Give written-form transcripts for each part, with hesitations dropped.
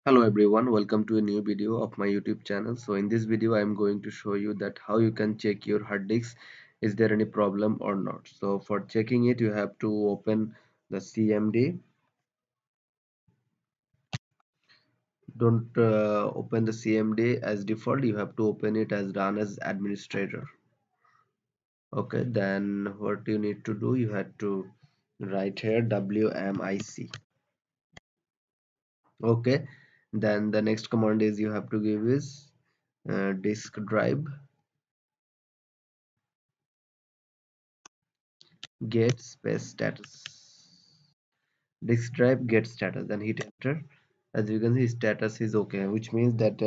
Hello everyone, welcome to a new video of my YouTube channel. So in this video I am going to show you that how you can check your hard disk, is there any problem or not. So for checking it you have to open the CMD. Don't open the CMD as default, you have to open it as run as administrator. Okay, then what you need to do, you have to write here WMIC. Okay, then the next command is you have to give is disk drive get space status. Disk drive get status, then hit enter. As you can see, status is okay, which means that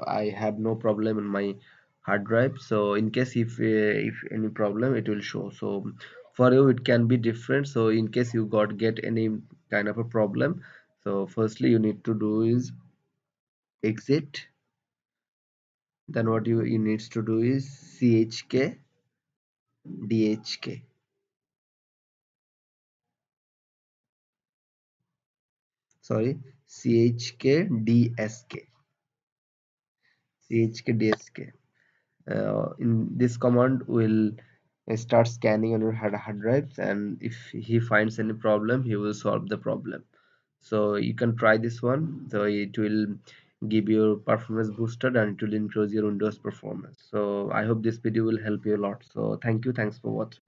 I have no problem in my hard drive. So in case if any problem, it will show. So for you it can be different. So in case you get any kind of a problem, so firstly you need to do is exit. Then what you needs to do is CHKDSK. Sorry, CHKDSK. CHKDSK. In this command will start scanning on your hard drives, and if he finds any problem he will solve the problem. So you can try this one, so it will give you performance booster and it will increase your Windows performance. So I hope this video will help you a lot. So thank you, thanks for watching.